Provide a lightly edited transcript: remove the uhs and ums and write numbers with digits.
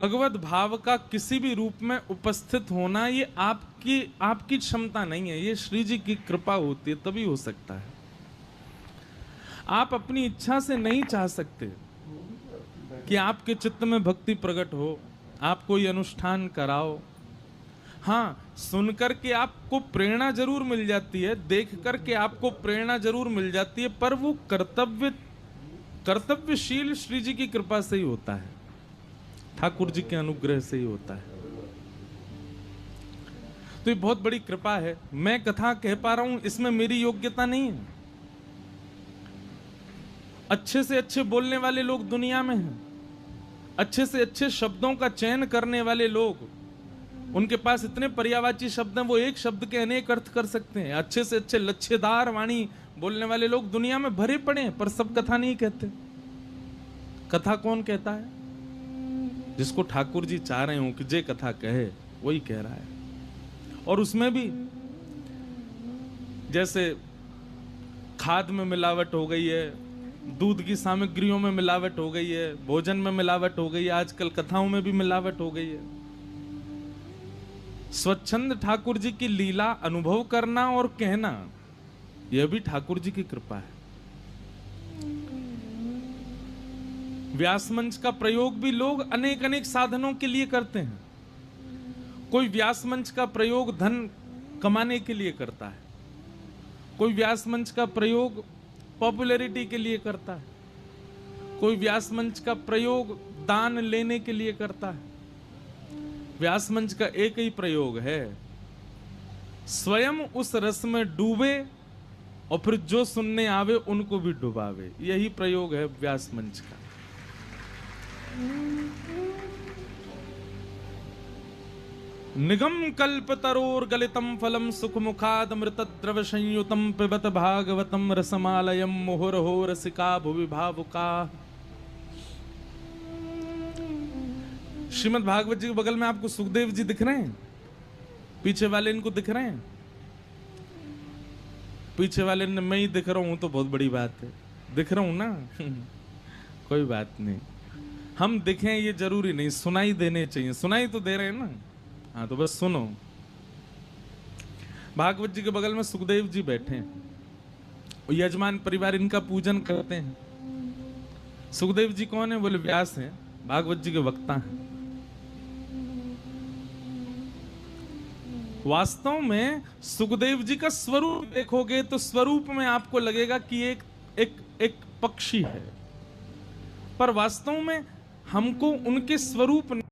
भगवत भाव का किसी भी रूप में उपस्थित होना ये आपकी क्षमता नहीं है, ये श्री जी की कृपा होती है, तभी हो सकता है। आप अपनी इच्छा से नहीं चाह सकते कि आपके चित्त में भक्ति प्रकट हो, आप कोई अनुष्ठान कराओ। हाँ, सुनकर के आपको प्रेरणा जरूर मिल जाती है, देख करके आपको प्रेरणा जरूर मिल जाती है, पर वो कर्तव्यशील श्री जी की कृपा से ही होता है, ठाकुर जी के अनुग्रह से ही होता है। तो ये बहुत बड़ी कृपा है। मैं कथा कह पा रहा हूं, इसमें मेरी योग्यता नहीं है। अच्छे से अच्छे बोलने वाले लोग दुनिया में हैं, अच्छे से अच्छे शब्दों का चयन करने वाले लोग, उनके पास इतने पर्यायवाची शब्द हैं, वो एक शब्द के अनेक अर्थ कर सकते हैं। अच्छे से अच्छे लच्छेदार वाणी बोलने वाले लोग दुनिया में भरे पड़े हैं, पर सब कथा नहीं कहते। कथा कौन कहता है? जिसको ठाकुर जी चाह रहे हो कि जे कथा कहे, वही कह रहा है। और उसमें भी जैसे खाद में मिलावट हो गई है, दूध की सामग्रियों में मिलावट हो गई है, भोजन में मिलावट हो गई है, आजकल कथाओं में भी मिलावट हो गई है। स्वच्छंद ठाकुर जी की लीला अनुभव करना और कहना, यह भी ठाकुर जी की कृपा है। व्यास मंच का प्रयोग भी लोग अनेक अनेक साधनों के लिए करते हैं। कोई व्यास मंच का प्रयोग धन कमाने के लिए करता है, कोई व्यास मंच का प्रयोग पॉपुलैरिटी के लिए करता है, कोई व्यास मंच का प्रयोग दान लेने के लिए करता है। व्यास मंच का एक ही प्रयोग है, स्वयं उस रस में डूबे और फिर जो सुनने आवे उनको भी डुबावे। यही प्रयोग है व्यास मंच का। निगम कल्पतरोर गलितम फलम सुख मुखाद मृत द्रव संयुतम पिबत भागवतम रसमालयम मुहुर्हो रसिका भुवि भावुका। श्रीमद् भागवत जी के बगल में आपको सुखदेव जी दिख रहे हैं, पीछे वाले इनको दिख रहे हैं। पीछे वाले ने मैं ही दिख रहा हूं तो बहुत बड़ी बात है, दिख रहा हूं ना कोई बात नहीं, हम दिखें ये जरूरी नहीं, सुनाई देने चाहिए। सुनाई तो दे रहे हैं ना, हाँ तो बस सुनो। भागवत जी के बगल में सुखदेव जी बैठे हैं, यजमान परिवार इनका पूजन करते हैं। सुखदेव जी कौन है? बोले व्यास हैं, भागवत जी के वक्ता हैं। वास्तव में सुखदेव जी का स्वरूप देखोगे तो स्वरूप में आपको लगेगा कि एक पक्षी है, पर वास्तव में हमको उनके स्वरूप